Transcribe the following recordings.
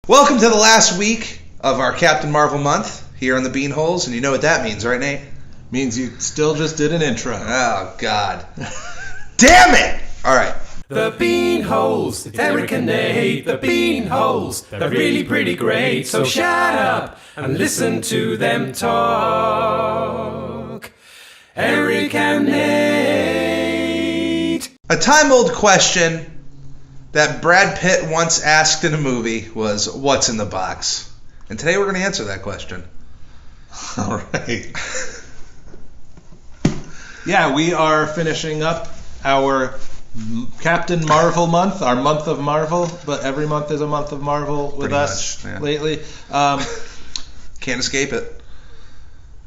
Welcome to the last week of our Captain Marvel month here on the Beanholes, and you know what that means, right, Nate? Means you still just did an intro. Oh, God. Damn it! All right. The Beanholes, it's Eric and Nate, the Beanholes, they're really pretty great, so shut up and listen to them talk. Eric and Nate. A time-old question that Brad Pitt once asked in a movie was, what's in the box? And today we're going to answer that question. All right. Yeah, we are finishing up our Captain Marvel month, our month of Marvel, but every month is a month of Marvel with Pretty us much, yeah. lately. Can't escape it.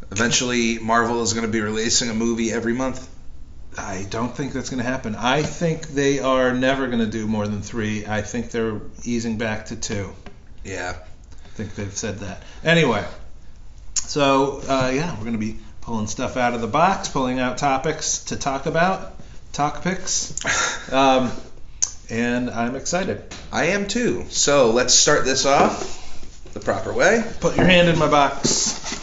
Eventually, Marvel is going to be releasing a movie every month. I don't think that's going to happen. I think they are never going to do more than 3. I think they're easing back to 2. Yeah. I think they've said that. Anyway, so we're going to be pulling stuff out of the box, pulling out topics to talk about, talk picks, and I'm excited. I am too. So let's start this off the proper way. Put your hand in my box.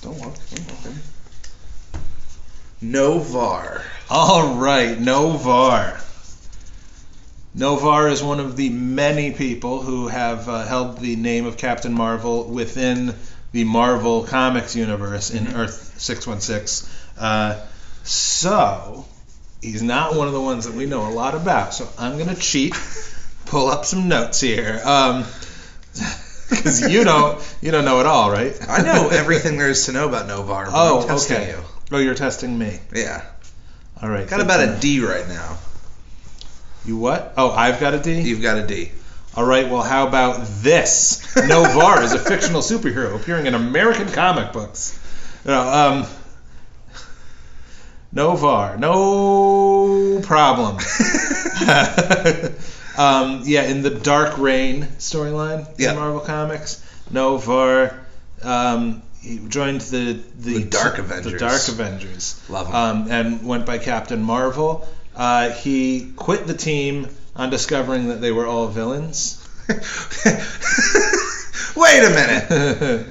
Don't walk. Novar. All right, Novar. Novar is one of the many people who have held the name of Captain Marvel within the Marvel Comics universe in Earth 616. So, he's not one of the ones that we know a lot about. So I'm going to cheat, pull up some notes here. Because you don't know it all, right? I know everything there is to know about Novar. But I'm testing okay. you. Oh, you're testing me. Yeah. All right. Got about a D right now. You what? Oh, I've got a D? You've got a D. All right, well, how about this? Novar is a fictional superhero appearing in American comic books. Novar, no problem. In the Dark Reign storyline in Marvel Comics, Novar he joined the Dark Avengers. The Dark Avengers. Love him. And went by Captain Marvel. He quit the team on discovering that they were all villains. Wait a minute.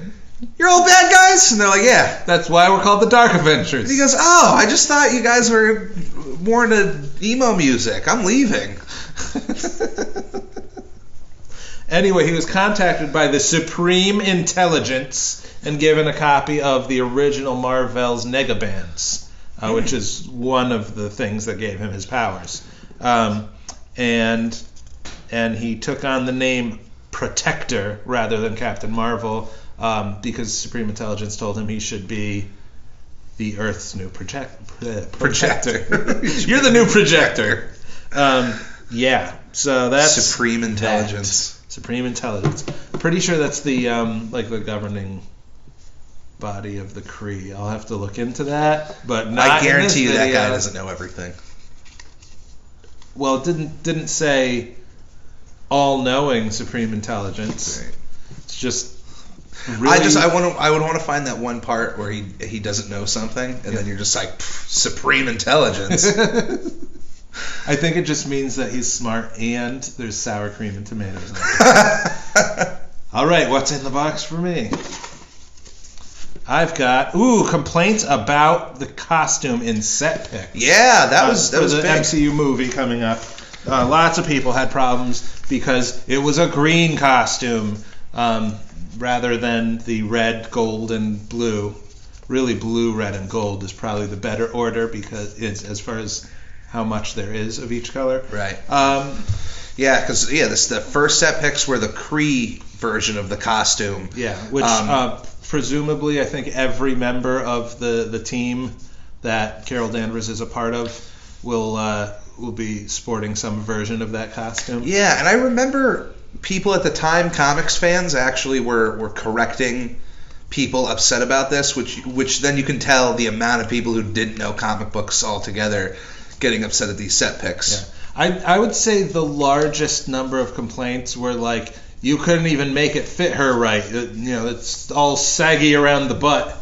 You're all bad guys? And they're like, yeah. That's why we're called the Dark Avengers. And he goes, oh, I just thought you guys were more into emo music. I'm leaving. Anyway, he was contacted by the Supreme Intelligence and given a copy of the original Marvel's Negabands, which is one of the things that gave him his powers. And he took on the name Protector rather than Captain Marvel because Supreme Intelligence told him he should be the Earth's new projector. You're the new projector. So that's Supreme Intelligence. Supreme Intelligence. Pretty sure that's the the governing body of the Kree. I'll have to look into that, but not I guarantee you that guy doesn't know everything. Well, it didn't say all-knowing Supreme Intelligence. Right. It's just really... I would want to find that one part where he doesn't know something, and then you're just like, Supreme Intelligence. I think it just means that he's smart and there's sour cream and tomatoes. All right, what's in the box for me? I've got complaints about the costume in Set Pick. Yeah, that was the big. MCU movie coming up. Lots of people had problems because it was a green costume rather than the red, gold, and blue. Really, blue, red, and gold is probably the better order because it's as far as how much there is of each color. Right. Because the first Set Picks were the Kree version of the costume. Yeah, which presumably I think every member of the team that Carol Danvers is a part of will be sporting some version of that costume. Yeah, and I remember people at the time, comics fans, actually were correcting people upset about this, which then you can tell the amount of people who didn't know comic books altogether getting upset at these Set Picks. Yeah. I would say the largest number of complaints were like, you couldn't even make it fit her right. It's all saggy around the butt.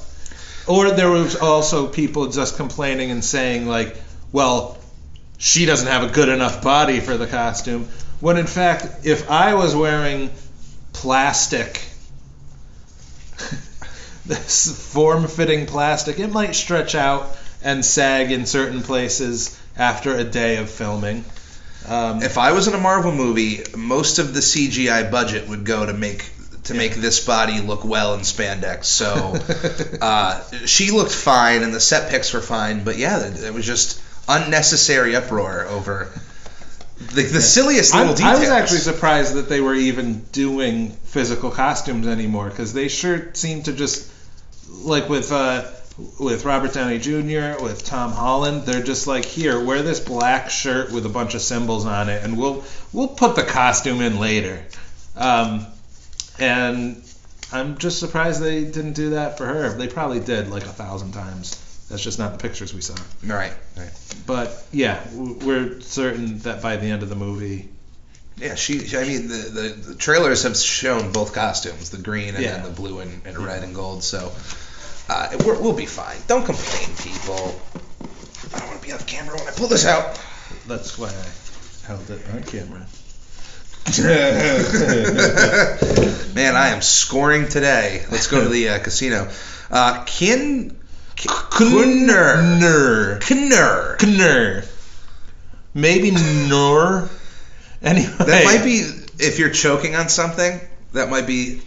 Or there was also people just complaining and saying like, well, she doesn't have a good enough body for the costume. When in fact, if I was wearing plastic, this form-fitting plastic, it might stretch out and sag in certain places after a day of filming. If I was in a Marvel movie, most of the CGI budget would go to make this body look well in spandex. So she looked fine, and the set picks were fine. But yeah, it was just unnecessary uproar over the silliest little details. I was actually surprised that they were even doing physical costumes anymore, because they sure seem to just, like with Robert Downey Jr., with Tom Holland, they're just like, here, wear this black shirt with a bunch of symbols on it, and we'll put the costume in later. And I'm just surprised they didn't do that for her. They probably did like 1,000 times. That's just not the pictures we saw. Right. But yeah, we're certain that by the end of the movie. Yeah, I mean, the trailers have shown both costumes, the green and then the blue and red and gold. So we'll be fine. Don't complain, people. I don't want to be off camera when I pull this out. That's why I held it on camera. Man, I am scoring today. Let's go to the casino. Knur. Maybe Nur. Anyway. That might be, if you're choking on something, that might be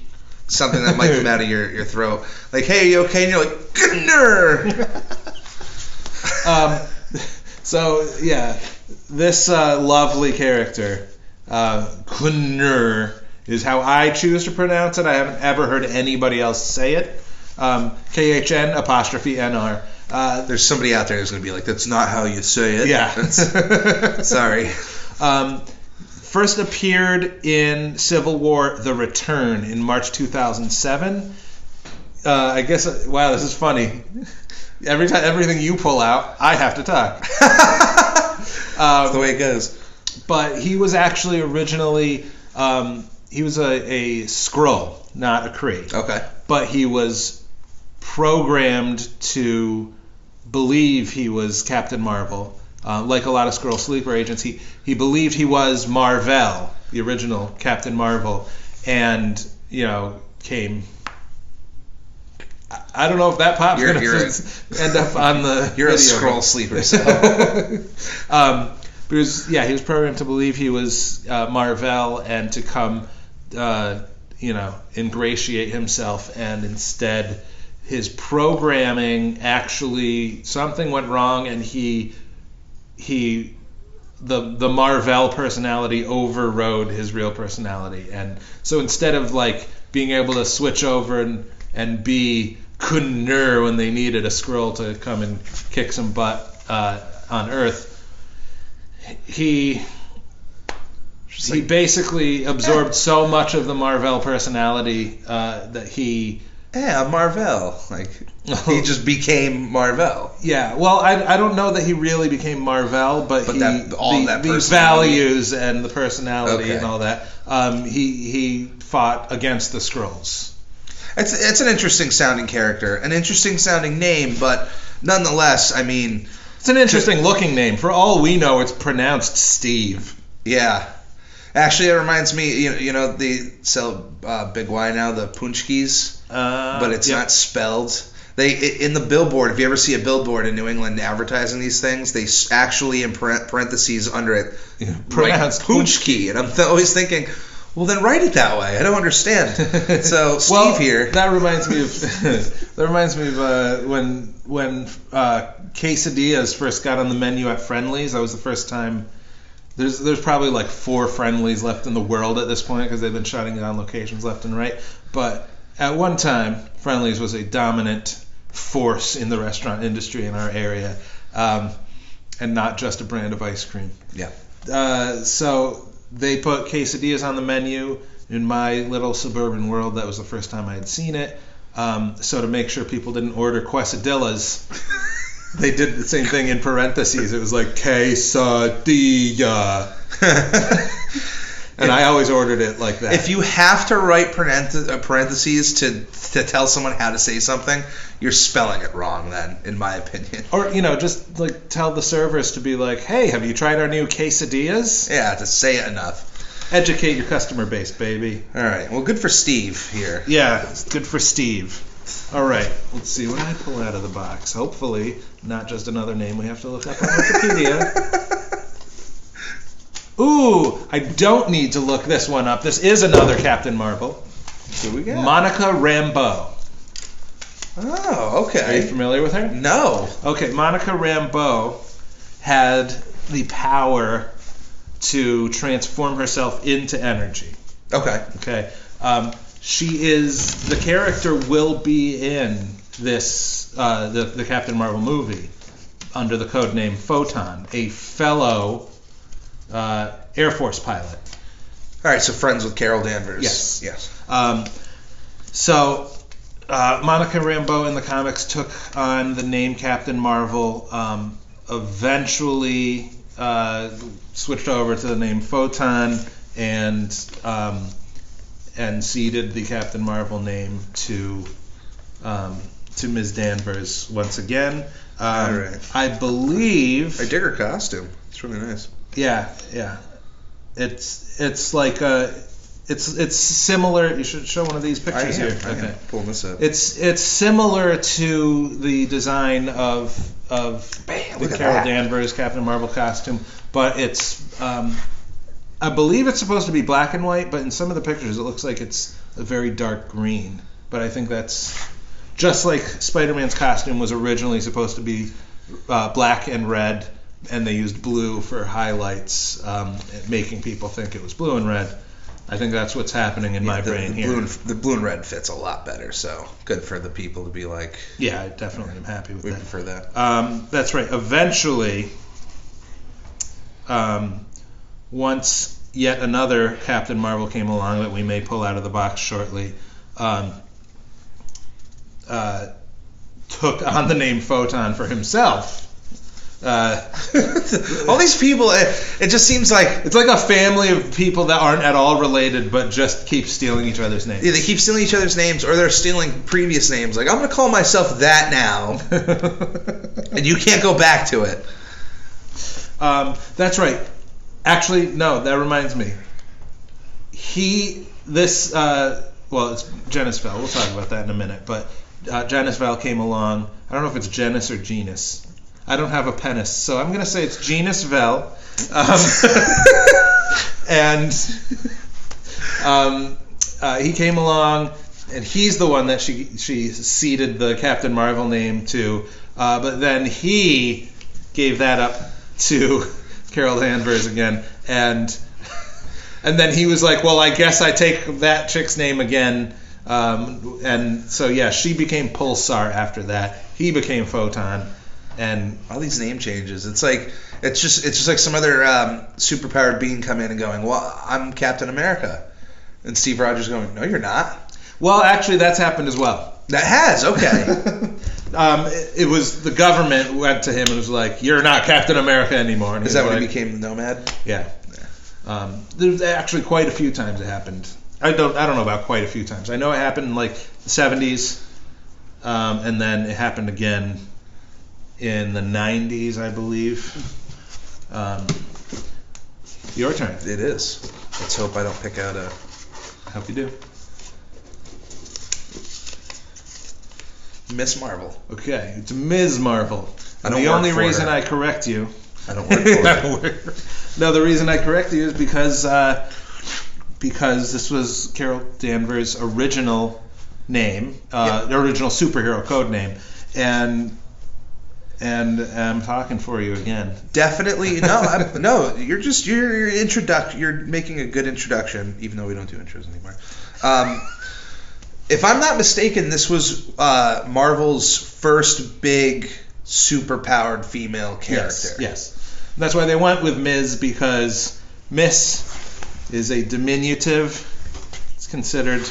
something that might come out of your throat. Like, hey, are you okay? And you're like, Knur. So, yeah, this lovely character, Knur, is how I choose to pronounce it. I haven't ever heard anybody else say it. KHN''NR. There's somebody out there who's going to be like, that's not how you say it. Yeah. Sorry. First appeared in Civil War: The Return in March 2007. I guess, wow, this is funny. Every time, everything you pull out, I have to talk. That's the way it goes. But he was actually originally, he was a Skrull, not a Kree. Okay. But he was programmed to believe he was Captain Marvel. Like a lot of Skrull sleeper agents, he believed he was Mar-Vell, the original Captain Marvel, and, came... I don't know if that pop's going to end up on the You're video. a Skrull sleeper, so... But he was programmed to believe he was Mar-Vell and to come, ingratiate himself, and instead his programming actually, something went wrong, and the Mar-Vell personality overrode his real personality, and so instead of like being able to switch over and be Knur when they needed a Skrull to come and kick some butt on Earth, he basically absorbed so much of the Mar-Vell personality that he... Yeah, Mar-Vell. Like, he just became Mar-Vell. Yeah, well, I don't know that he really became Mar-Vell, but the values and the personality and all that, he fought against the Skrulls. It's an interesting sounding character, an interesting sounding name, but nonetheless, I mean... It's an interesting looking name. For all we know, it's pronounced Steve. Yeah. Actually, it reminds me, they sell Big Y now, the Punchkis, but it's not spelled. In the billboard, if you ever see a billboard in New England advertising these things, they actually in parentheses under it pronounced Punchki, and I'm always thinking, well, then write it that way. I don't understand. So Steve here. That reminds me of when quesadillas first got on the menu at Friendly's. That was the first time. There's probably like 4 Friendly's left in the world at this point because they've been shutting down locations left and right. But at one time, Friendly's was a dominant force in the restaurant industry in our area, and not just a brand of ice cream. Yeah. So they put quesadillas on the menu. In my little suburban world, that was the first time I had seen it. So to make sure people didn't order quesadillas, they did the same thing in parentheses. It was like quesadilla. And I always ordered it like that. If you have to write parentheses to tell someone how to say something, you're spelling it wrong then, in my opinion. Or, just like tell the servers to be like, hey, have you tried our new quesadillas? Yeah, to say it enough. Educate your customer base, baby. All right. Well, good for Steve here. Yeah, it's good for Steve. All right. Let's see what I pull out of the box. Hopefully, not just another name we have to look up on Wikipedia. Ooh, I don't need to look this one up. This is another Captain Marvel. Who we got? Monica Rambeau. Oh, okay. Are you familiar with her? No. Okay, Monica Rambeau had the power to transform herself into energy. Okay. Okay. The character will be in this, the Captain Marvel movie under the code name Photon, a fellow Air Force pilot. All right, so friends with Carol Danvers. Yes. Yes. So Monica Rambeau in the comics took on the name Captain Marvel, eventually switched over to the name Photon, and ceded the Captain Marvel name to Ms. Danvers once again. All right. I believe. I dig her costume. It's really nice. Yeah. It's like it's similar. You should show one of these pictures here. I am pulling this up. It's similar to the design of the Carol Danvers Captain Marvel costume, but it's I believe it's supposed to be black and white, but in some of the pictures it looks like it's a very dark green. But I think that's just like Spider-Man's costume was originally supposed to be black and red, and they used blue for highlights, making people think it was blue and red. I think that's what's happening in my brain here. The blue and red fits a lot better, so good for the people to be like... Yeah, I definitely am happy with that. We prefer that. That's right. Eventually, once yet another Captain Marvel came along that we may pull out of the box shortly, took on the name Photon for himself. All these people, it just seems like it's like a family of people that aren't at all related but just keep stealing each other's names. Yeah, they keep stealing each other's names, or they're stealing previous names. Like, I'm going to call myself that now, and you can't go back to it. That's right. Actually, no, that reminds me. It's Genisvel. We'll talk about that in a minute. But Genisvel came along. I don't know if it's Genus or Genus. I don't have a penis, so I'm going to say it's Genisvel. He came along, and he's the one that she ceded the Captain Marvel name to. But then he gave that up to Carol Danvers again, and then he was like, well, I guess I take that chick's name again. And so, yeah, she became Pulsar after that. He became Photon. And all these name changes, it's just like some other superpowered being come in and going, well, I'm Captain America, and Steve Rogers going, no, you're not. Well, actually, that's happened as well. That has, okay. It was the government went to him and was like, you're not Captain America anymore. And is that when he became the Nomad? Yeah. There's actually quite a few times it happened. I don't know about quite a few times. I know it happened in like the 70s, and then it happened again in the 90s, I believe. Your turn. It is. Let's hope I don't pick out a... I hope you do. Miss Marvel. Okay, it's Ms. Marvel. The only reason I correct you... I don't work for her. No, the reason I correct you is because this was Carol Danvers' original name, original superhero code name, and I'm talking for you again. Definitely no. You're making a good introduction, even though we don't do intros anymore. If I'm not mistaken, this was Marvel's first big superpowered female character. Yes. And that's why they went with Ms. because Miss is a diminutive. It's considered,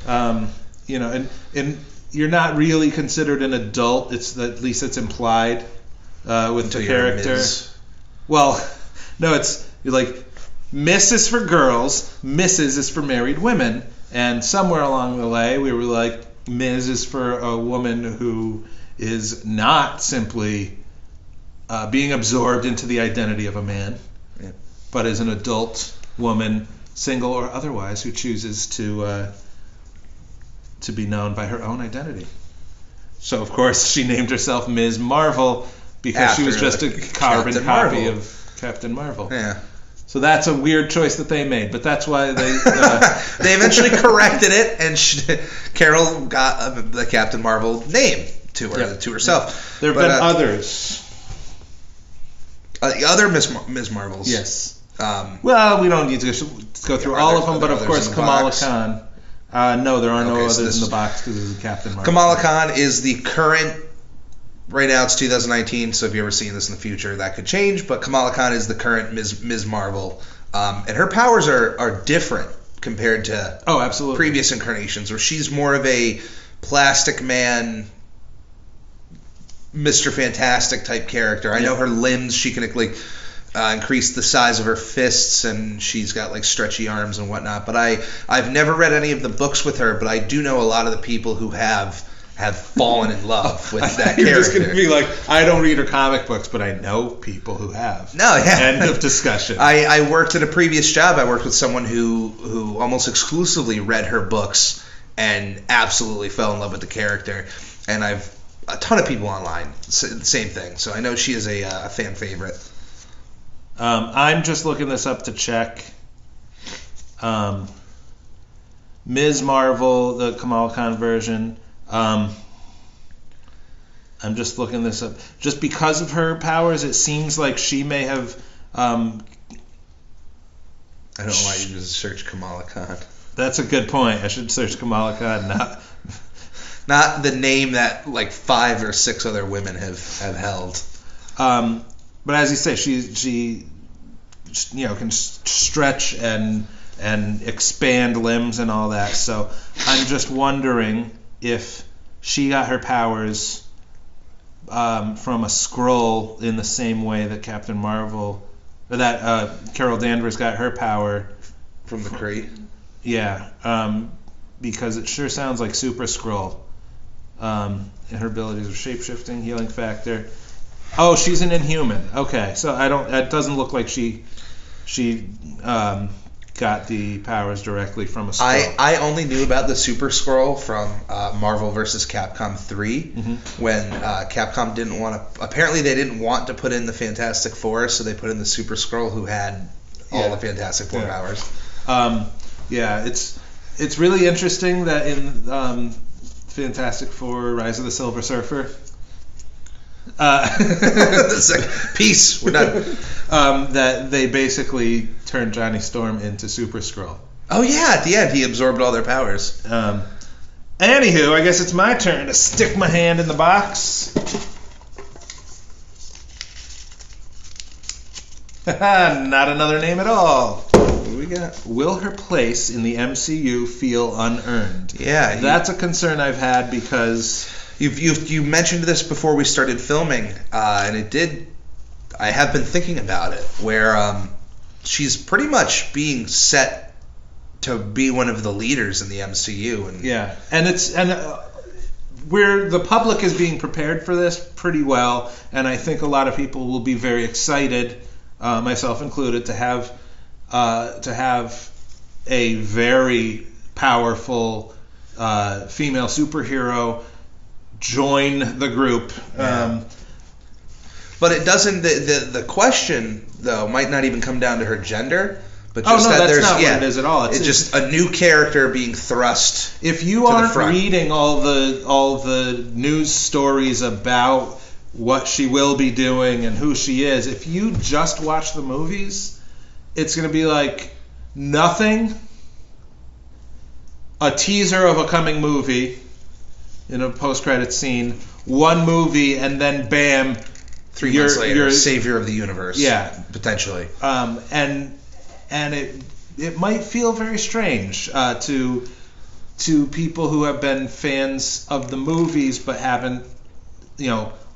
and you're not really considered an adult. At least it's implied with the character. Ms. Well, no, you're like Miss is for girls, Mrs. is for married women, and somewhere along the way we were like, Ms. is for a woman who is not simply being absorbed into the identity of a man, but is an adult woman, single or otherwise, who chooses to be known by her own identity. So, of course, she named herself Ms. Marvel because she was just a carbon copy of Captain Marvel. Yeah. So that's a weird choice that they made, but that's why they... They eventually corrected it, and Carol got the Captain Marvel name to herself. There have been others. Other Ms. Marvels. Yes. Well, we don't need to go through all of them, but of course Kamala Khan. No, there are no others in the box because this is Captain Marvel. Kamala Khan is the current... Right now it's 2019, so if you're ever seeing this in the future, that could change. But Kamala Khan is the current Ms. Marvel, and her powers are different compared to absolutely previous incarnations, where she's more of a plastic man, Mr. Fantastic type character. I know her limbs; she can increase the size of her fists, and she's got like stretchy arms and whatnot. But I've never read any of the books with her, but I do know a lot of the people who have fallen in love with that character. You're just going to be like, I don't read her comic books, but I know people who have. No, yeah. End of discussion. I worked at a previous job. I worked with someone who almost exclusively read her books and absolutely fell in love with the character. And I've a ton of people online, same thing. So I know she is a fan favorite. I'm just looking this up to check. Ms. Marvel, the Kamala Khan version. I'm just looking this up. Just because of her powers, it seems like she may have... I don't know why you just search Kamala Khan. That's a good point. I should search Kamala Khan, not the name that like 5 or 6 other women have held. But as you say, she can stretch and expand limbs and all that. So I'm just wondering if she got her powers from a scroll in the same way that Captain Marvel, or that Carol Danvers got her power from the Kree. Yeah, because it sure sounds like Super Skrull. And her abilities are shapeshifting, healing factor. Oh, she's an Inhuman. Okay, so it doesn't look like she got the powers directly from a scroll. I only knew about the Super Skrull from Marvel vs. Capcom 3 when Capcom didn't want to... Apparently they didn't want to put in the Fantastic Four, so they put in the Super Skrull who had all the Fantastic Four powers. It's really interesting that in Fantastic Four Rise of the Silver Surfer... It's like, peace, we're done. That they basically turned Johnny Storm into Super Skrull. Oh yeah, at the end he absorbed all their powers. Anywho, I guess it's my turn to stick my hand in the box. Not another name at all. What do we got? Will her place in the MCU feel unearned? Yeah, that's a concern I've had because you mentioned this before we started filming, and it did. I have been thinking about it, where she's pretty much being set to be one of the leaders in the MCU, and where the public is being prepared for this pretty well, and I think a lot of people will be very excited, myself included, to have a very powerful female superhero join the group. But it doesn't. The question though might not even come down to her gender, but just that that's not what it is at all. It's just a new character being thrust. If you aren't reading all the news stories about what she will be doing and who she is, if you just watch the movies, it's going to be like nothing. A teaser of a coming movie in a post-credit scene, one movie, and then bam. 3 months later, you're savior of the universe. Yeah, potentially. And it might feel very strange to people who have been fans of the movies but haven't,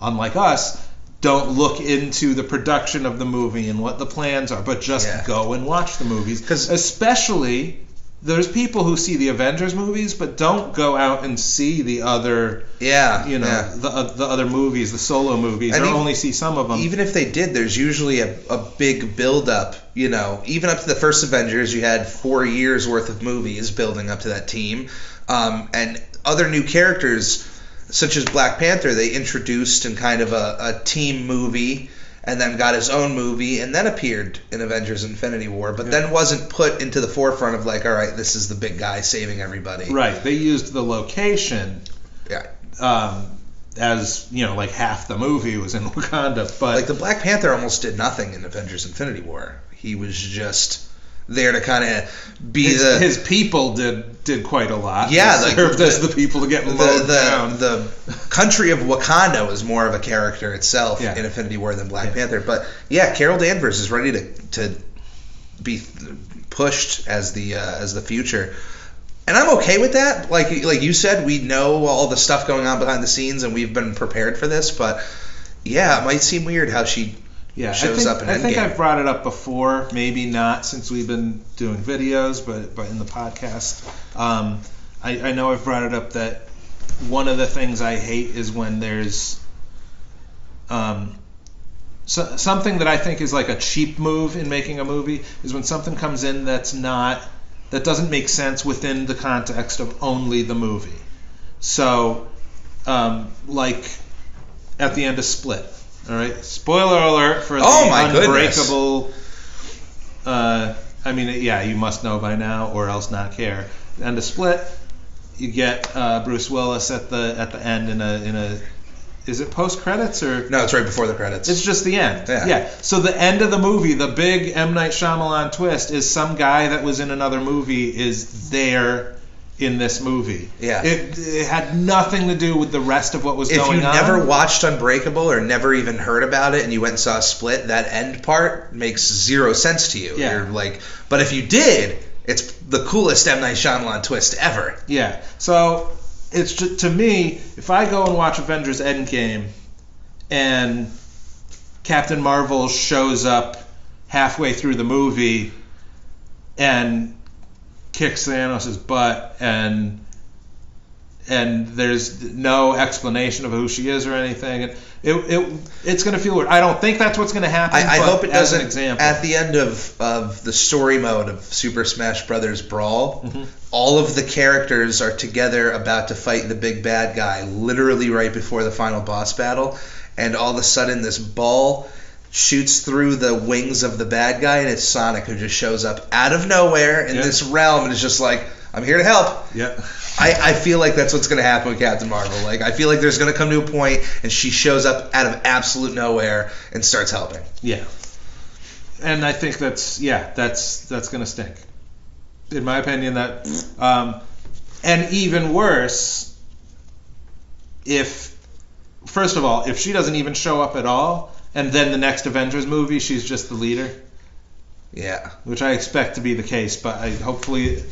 unlike us, don't look into the production of the movie and what the plans are, but just go and watch the movies. Because especially, there's people who see the Avengers movies, but don't go out and see the other, the other movies, the solo movies, or only see some of them. Even if they did, there's usually a big build-up. Even up to the first Avengers, you had 4 years worth of movies building up to that team, and other new characters. Such as Black Panther, they introduced in kind of a team movie and then got his own movie and then appeared in Avengers Infinity War, but then wasn't put into the forefront of like, all right, this is the big guy saving everybody. Right. They used the location as, like half the movie was in Wakanda. But like the Black Panther almost did nothing in Avengers Infinity War. He was just there to kind of be his people did quite a lot. Yeah, they served as the people to get mowed down. The country of Wakanda was more of a character itself in Infinity War than Black Panther. But yeah, Carol Danvers is ready to be pushed as the future, and I'm okay with that. Like you said, we know all the stuff going on behind the scenes, and we've been prepared for this. But yeah, it might seem weird how she. Shows up in Endgame. I think I've brought it up before, maybe not since we've been doing videos, but in the podcast. I know I've brought it up that one of the things I hate is when there's something that I think is like a cheap move in making a movie is when something comes in that doesn't make sense within the context of only the movie. So, like at the end of Split. All right. Spoiler alert for the Unbreakable. You must know by now, or else not care. And a Split, you get Bruce Willis at the end in a. Is it post credits or? No, it's right before the credits. It's just the end. Yeah. So the end of the movie, the big M. Night Shyamalan twist, is some guy that was in another movie is there. In this movie. Yeah. It had nothing to do with the rest of what was going on. If you never watched Unbreakable or never even heard about it and you went and saw Split, that end part makes zero sense to you. Yeah. You're like, but if you did, it's the coolest M. Night Shyamalan twist ever. Yeah. So it's just, to me, if I go and watch Avengers Endgame and Captain Marvel shows up halfway through the movie and kicks Thanos' butt and there's no explanation of who she is or anything. It's going to feel weird. I don't think that's what's going to happen. I hope it doesn't. As an example. At the end of the story mode of Super Smash Brothers Brawl, all of the characters are together about to fight the big bad guy, literally right before the final boss battle, and all of a sudden this ball shoots through the wings of the bad guy, and it's Sonic who just shows up out of nowhere in this realm and is just like, I'm here to help. Yeah. I feel like that's what's going to happen with Captain Marvel. Like, I feel like there's going to come to a point and she shows up out of absolute nowhere and starts helping. Yeah. And I think that's going to stink. In my opinion, that and even worse, first of all, if she doesn't even show up at all, and then the next Avengers movie, she's just the leader. Yeah. Which I expect to be the case, but hopefully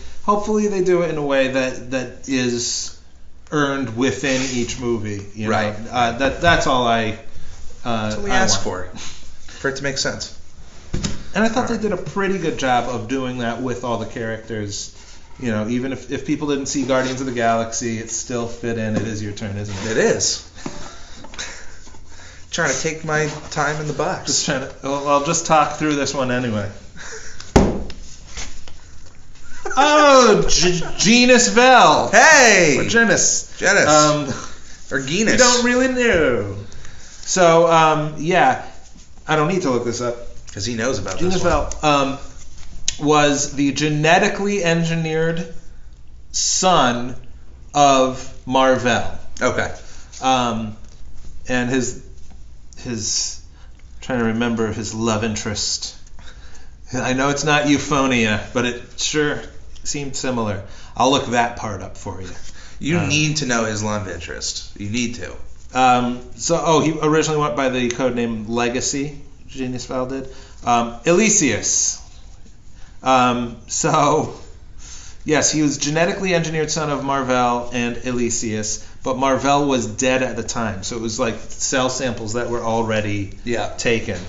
they do it in a way that is earned within each movie. Right. That's all that's what we ask for it to make sense. And I thought they did a pretty good job of doing that with all the characters. Even if people didn't see Guardians of the Galaxy, it still fit in. It is your turn, isn't it? It is. Trying to take my time in the box. I'll just talk through this one anyway. Oh, Genus Vel. Hey! Or Genus. Or Genus. You don't really know. So, I don't need to look this up. Because he knows about Genus this one. Vel was the genetically engineered son of Mar-Vell. Okay. And his trying to remember his love interest. I know it's not Euphonia, but it sure seemed similar. I'll look that part up for you. You need to know his love interest. You need to. He originally went by the codename Legacy. Genius Val did. Elysius. Yes, he was genetically engineered son of Mar-Vell and Elysius, but Marvell was dead at the time, so it was like cell samples that were already taken.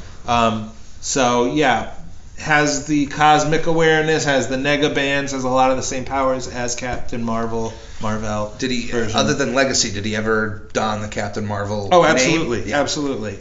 So yeah, has the cosmic awareness, has the negabands, has a lot of the same powers as Captain Marvel. Did he, version. other than Legacy, did he ever don the Captain Marvel Oh, name? absolutely, absolutely.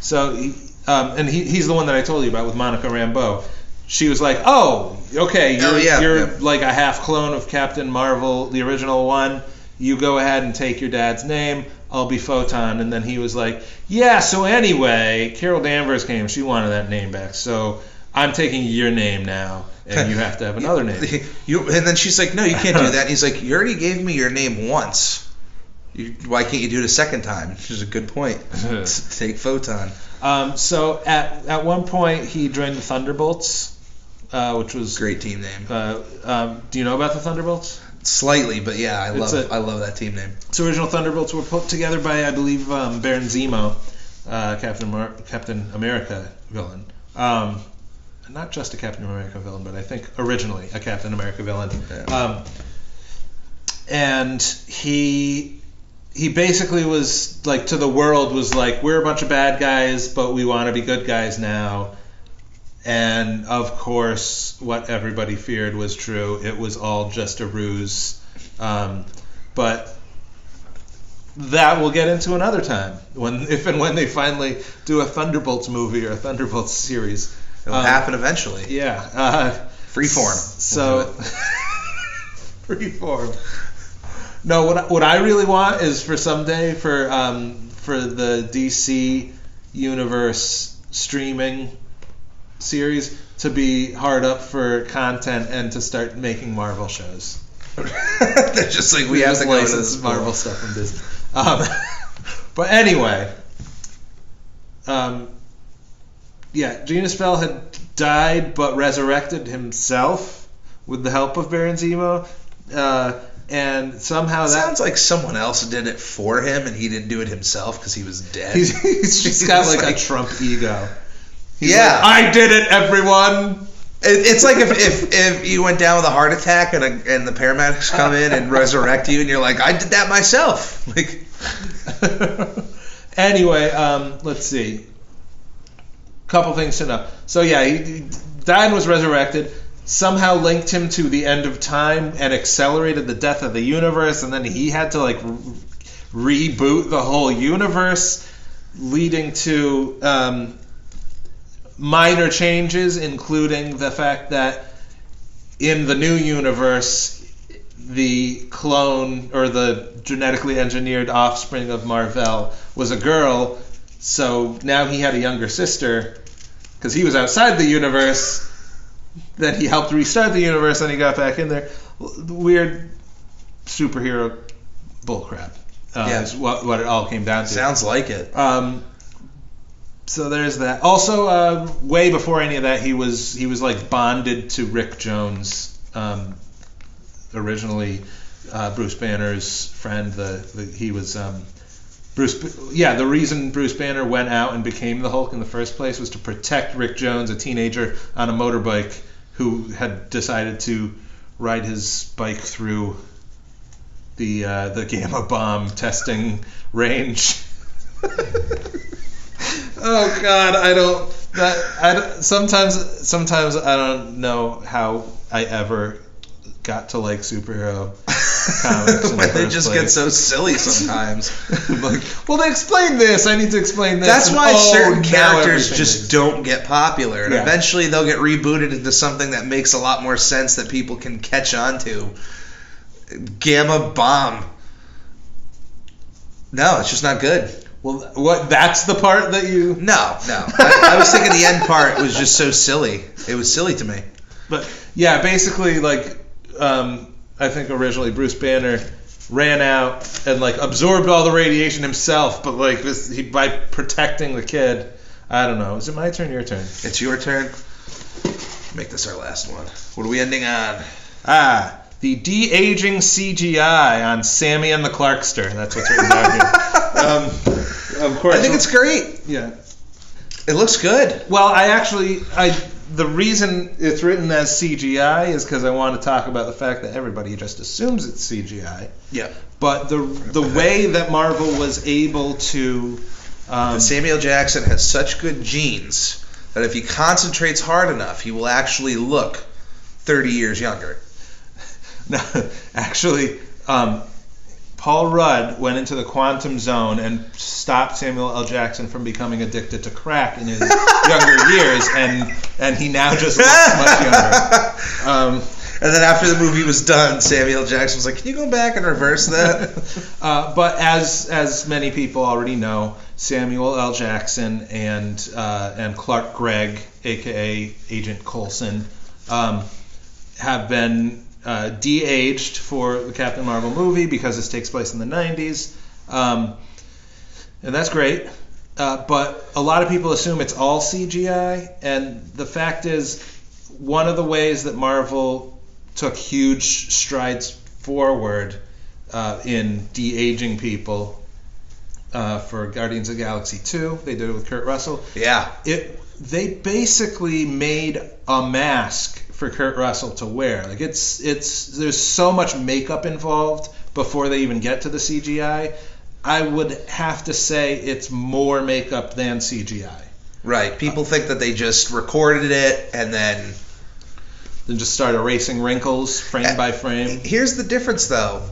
So he's the one that I told you about with Monica Rambeau. She was like, "Oh, okay, you're like a half clone of Captain Marvel, the original one. You go ahead and take your dad's name. I'll be Photon." And then he was like, "Yeah, so anyway, Carol Danvers came. She wanted that name back. So I'm taking your name now, and you have to have another name." And then she's like, "No, you can't do that." And he's like, "You already gave me your name once. Why can't you do it a second time?" Which is a good point. Take Photon. So at one point, he joined the Thunderbolts, which was great team name. Do you know about the Thunderbolts? Slightly, but yeah, I love that team name. So original Thunderbolts were put together by, I believe, Baron Zemo, Captain America villain. Not just a Captain America villain, but I think originally a Captain America villain. Yeah. And he basically was like, to the world, was like, we're a bunch of bad guys, but we want to be good guys now. And of course, what everybody feared was true. It was all just a ruse. But that we'll get into another time, if and when they finally do a Thunderbolts movie or a Thunderbolts series. It'll happen eventually. Yeah. Freeform. So, freeform. No, what I really want is for someday for the DC Universe streaming series to be hard up for content and to start making Marvel shows. They're just like, we have to go into this Marvel stuff from Disney. But anyway, Genius Bell had died but resurrected himself with the help of Baron Zemo, and somehow that sounds like someone else did it for him and he didn't do it himself because he was dead. He's just got like a Trump ego. He's like, I did it, everyone. It's like if you went down with a heart attack and the paramedics come in and resurrect you and you're like, I did that myself. Like. Anyway, let's see. Couple things to know. So yeah, he died and was resurrected. Somehow linked him to the end of time and accelerated the death of the universe, and then he had to like reboot the whole universe, leading to minor changes, including the fact that in the new universe, the clone or the genetically engineered offspring of Marvel was a girl. So now he had a younger sister because he was outside the universe. Then he helped restart the universe, and he got back in there. Weird superhero bullcrap. Is what it all came down to. Sounds like it. So there's that. Also, way before any of that, he was like bonded to Rick Jones. Originally, Bruce Banner's friend. He was Bruce. Yeah, the reason Bruce Banner went out and became the Hulk in the first place was to protect Rick Jones, a teenager on a motorbike who had decided to ride his bike through the gamma bomb testing range. Oh God, sometimes I don't know how I ever got to like superhero comics. They just get so silly sometimes. Like, well, they explain this. I need to explain this. That's why certain characters just don't get popular, and eventually they'll get rebooted into something that makes a lot more sense that people can catch on to. Gamma bomb. No, it's just not good. Well, what? That's the part that you... No. I was thinking the end part was just so silly. It was silly to me. But yeah, basically, like, I think originally Bruce Banner ran out and like absorbed all the radiation himself, but like by protecting the kid. I don't know. Is it my turn? Your turn? It's your turn. Make this our last one. What are we ending on? The de-aging CGI on Sammy and the Clarkster. That's what's written down here. Of course. I think it's great. Yeah. It looks good. Well, I the reason it's written as CGI is because I want to talk about the fact that everybody just assumes it's CGI. Yeah. But the way that Marvel was able to... Samuel Jackson has such good genes that if he concentrates hard enough, he will actually look 30 years younger. No, actually, Paul Rudd went into the quantum zone and stopped Samuel L. Jackson from becoming addicted to crack in his younger years, and he now just looks much younger. And then after the movie was done, Samuel Jackson was like, "Can you go back and reverse that?" But as many people already know, Samuel L. Jackson and Clark Gregg, aka Agent Coulson, have been de-aged for the Captain Marvel movie because this takes place in the 90s, and that's great. But a lot of people assume it's all CGI, and the fact is, one of the ways that Marvel took huge strides forward in de-aging people for Guardians of the Galaxy 2. They did it with Kurt Russell. Yeah. They basically made a mask for Kurt Russell to wear. Like it's there's so much makeup involved before they even get to the CGI. I would have to say it's more makeup than CGI. Right. People think that they just recorded it and then just start erasing wrinkles frame by frame. Here's the difference, though.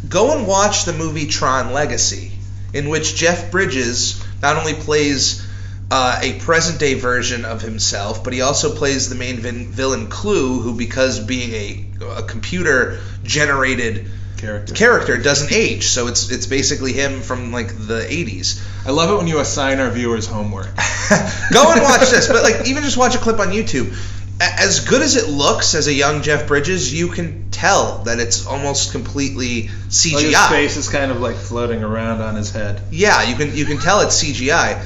Go and watch the movie Tron Legacy, in which Jeff Bridges not only plays a present-day version of himself, but he also plays the main villain Clue, who, because being a computer-generated character, doesn't age. So it's basically him from like the 80s. I love it when you assign our viewers homework. Go and watch this, but like even just watch a clip on YouTube. As good as it looks as a young Jeff Bridges, you can tell that it's almost completely CGI. Like his face is kind of like floating around on his head. Yeah, you can tell it's CGI.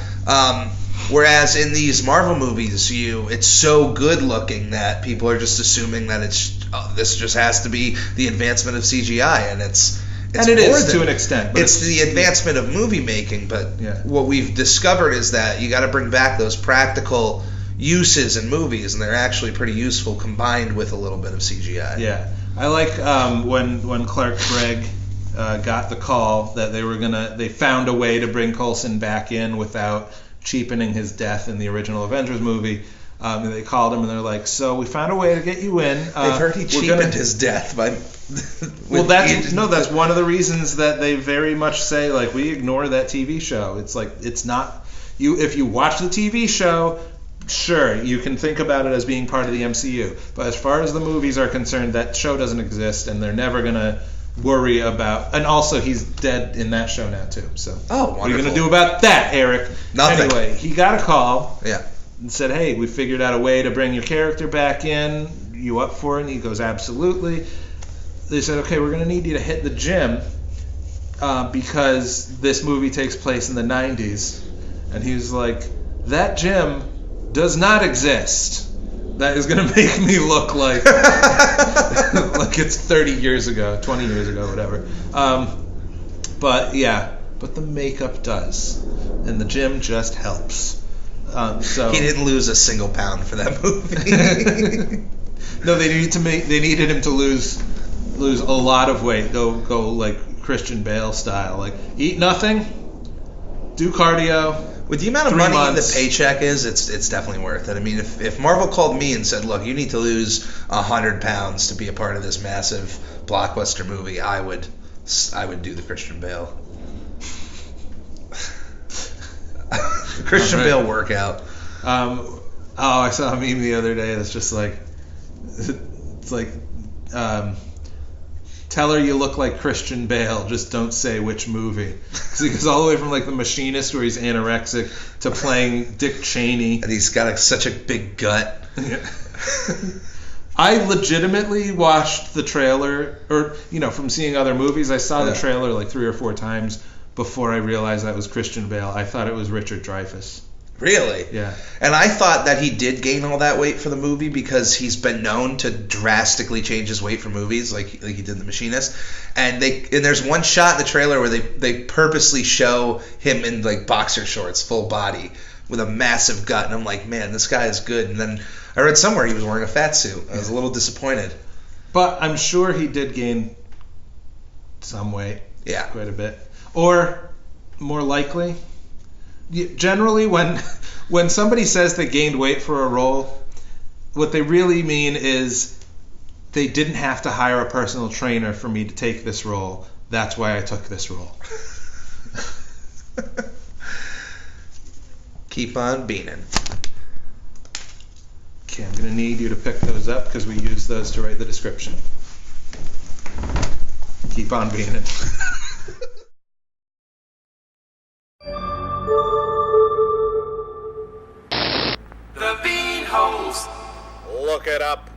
Whereas in these Marvel movies, it's so good looking that people are just assuming that this just has to be the advancement of CGI, and it's and it is to an extent. But it's the advancement of movie making, but what we've discovered is that you got to bring back those practical uses in movies, and they're actually pretty useful combined with a little bit of CGI. Yeah, I like when Clark Gregg got the call that they found a way to bring Coulson back in without cheapening his death in the original Avengers movie. They called him and they're like, "So we found a way to get you in." They've heard he cheapened his death by. Well, that's one of the reasons that they very much say like we ignore that TV show. It's like it's not you. If you watch the TV show, sure, you can think about it as being part of the MCU. But as far as the movies are concerned, that show doesn't exist, and they're never gonna worry about. And also, he's dead in that show now too. So, wonderful. What are you gonna do about that, Eric? Nothing. Anyway, he got a call. Yeah. And said, "Hey, we figured out a way to bring your character back in. You up for it?" And he goes, "Absolutely." They said, "Okay, we're gonna need you to hit the gym because this movie takes place in the 90s." And he was like, "That gym does not exist. That is going to make me look like like it's 30 years ago, 20 years ago, whatever." But the makeup does, and the gym just helps. So he didn't lose a single pound for that movie. No, they needed him to lose a lot of weight. Go like Christian Bale style, like eat nothing, do cardio. With the amount of money the paycheck is, it's definitely worth it. I mean, if Marvel called me and said, "Look, you need to lose 100 pounds to be a part of this massive blockbuster movie," I would do the Christian Bale. Christian Bale workout. I saw a meme the other day that's just like, it's like, tell her you look like Christian Bale, just don't say which movie. Because he goes all the way from like The Machinist, where he's anorexic, to playing Dick Cheney. And he's got such a big gut. I legitimately watched the trailer, or from seeing other movies, I saw the trailer like 3 or 4 times before I realized that was Christian Bale. I thought it was Richard Dreyfuss. Really? Yeah. And I thought that he did gain all that weight for the movie because he's been known to drastically change his weight for movies, like he did in The Machinist. And there's one shot in the trailer where they purposely show him in like boxer shorts, full body, with a massive gut, and I'm like, man, this guy is good. And then I read somewhere he was wearing a fat suit. I was a little disappointed. But I'm sure he did gain some weight. Yeah. Quite a bit. Or, more likely, generally when somebody says they gained weight for a role, what they really mean is they didn't have to hire a personal trainer for me to take this role. That's why I took this role. Keep on beaning. Okay, I'm going to need you to pick those up because we use those to write the description. Keep on beaning. The Bean Holes. Look it up.